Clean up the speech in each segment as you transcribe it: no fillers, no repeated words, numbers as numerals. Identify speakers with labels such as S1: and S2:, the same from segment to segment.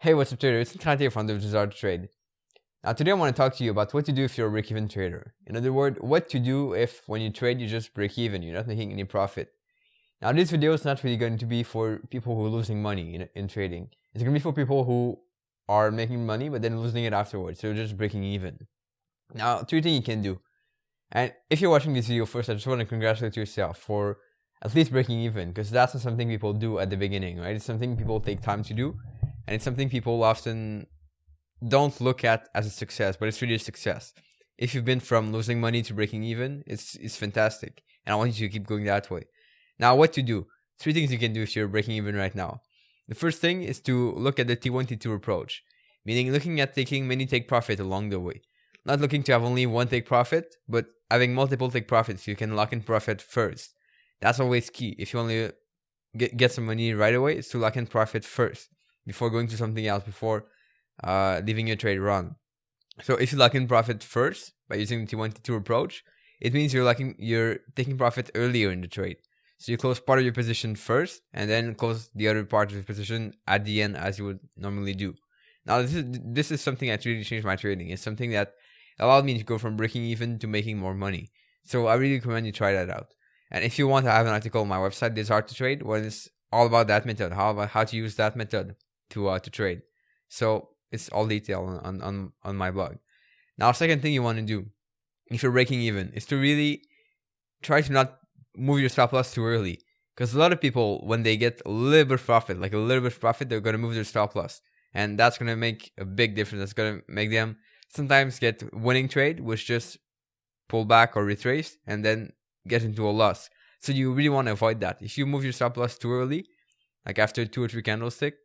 S1: Hey, what's up, trader? It's Kante from the Desire to Trade. Now, today I want to talk to you about what to do if you're a break-even trader. In other words, what to do if when you trade you just break even, you're not making any profit. Now, this video is not really going to be for people who are losing money in trading. It's going to be for people who are making money but then losing it afterwards, so just breaking even. Now, three things you can do. And if you're watching this video first, I just want to congratulate yourself for at least breaking even, because that's not something people do at the beginning, right? It's something people take time to do. And it's something people often don't look at as a success, but it's really a success. If you've been from losing money to breaking even, it's fantastic. And I want you to keep going that way. Now, what to do? Three things you can do if you're breaking even right now. The first thing is to look at the T1, T2 approach, meaning looking at taking many take profit along the way. Not looking to have only one take profit, but having multiple take profits so you can lock in profit first. That's always key. If you only get some money right away, it's to lock in profit first before going to something else, before leaving your trade run. So if you lock in profit first by using the T1, T2 approach, it means you're taking profit earlier in the trade. So you close part of your position first and then close the other part of your position at the end as you would normally do. Now this is something that really changed my trading. It's something that allowed me to go from breaking even to making more money. So I really recommend you try that out. And if you want to have an article on my website, Desire to Trade, where it's all about that method, how to use that method to trade. So it's all detailed on my blog. Now, second thing you want to do if you're breaking even is to really try to not move your stop loss too early, because a lot of people, when they get a little bit of profit, they're going to move their stop loss, and that's going to make a big difference. That's going to make them sometimes get winning trade, which just pull back or retrace and then get into a loss. So you really want to avoid that. If you move your stop loss too early, like after 2 or 3 candlesticks,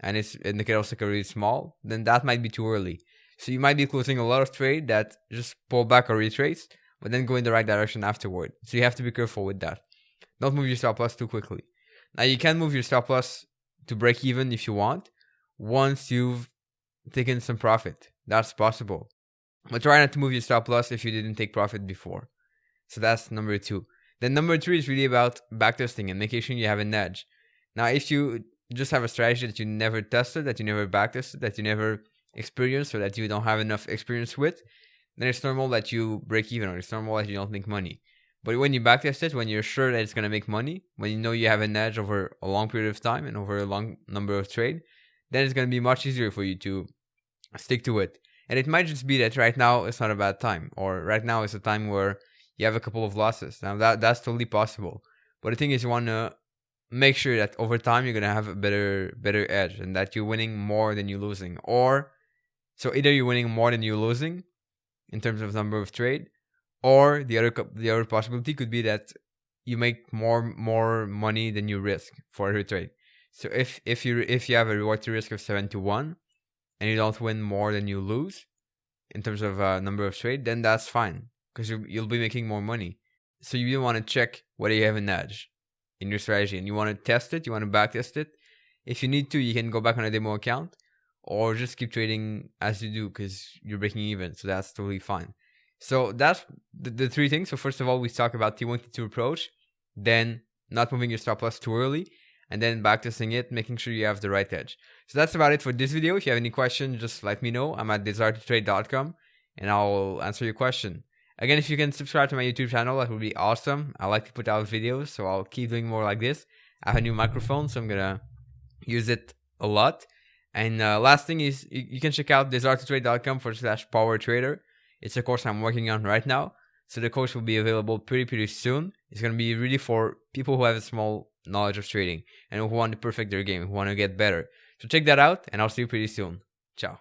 S1: and the candlestick are really small, then that might be too early. So you might be closing a lot of trade that just pull back or retrace, but then go in the right direction afterward. So you have to be careful with that. Don't move your stop loss too quickly. Now, you can move your stop loss to break even if you want, once you've taken some profit. That's possible. But try not to move your stop loss if you didn't take profit before. So that's number 2. Then number 3 is really about backtesting and making sure you have an edge. Now, if you just have a strategy that you never tested, that you never backtested, that you never experienced, or that you don't have enough experience with, then it's normal that you break even, or it's normal that you don't make money. But when you backtest it, when you're sure that it's going to make money, when you know you have an edge over a long period of time and over a long number of trade, then it's going to be much easier for you to stick to it. And it might just be that right now it's not a bad time, or right now it's a time where you have a couple of losses. Now that's totally possible. But the thing is, you want to make sure that over time you're going to have a better edge, and that you're winning more than you're losing. Or, so either you're winning more than you're losing in terms of number of trade, or the other possibility could be that you make more money than you risk for every trade. So if you have a reward to risk of 7-1 and you don't win more than you lose in terms of number of trade, then that's fine, because you'll be making more money. So you want to check whether you have an edge in your strategy, and you want to test it, you want to backtest it. If you need to, you can go back on a demo account, or just keep trading as you do, because you're breaking even. So that's totally fine. So that's the 3 things. So first of all, we talk about T1, T2 approach, then not moving your stop loss too early, and then backtesting it, making sure you have the right edge. So that's about it for this video. If you have any questions, just let me know. I'm at desiretotrade.com, and I'll answer your question. Again, if you can subscribe to my YouTube channel, that would be awesome. I like to put out videos, so I'll keep doing more like this. I have a new microphone, so I'm going to use it a lot. And last thing is, you can check out desiretotrade.com/powertrader. It's a course I'm working on right now. So the course will be available pretty soon. It's going to be really for people who have a small knowledge of trading and who want to perfect their game, who want to get better. So check that out, and I'll see you pretty soon. Ciao.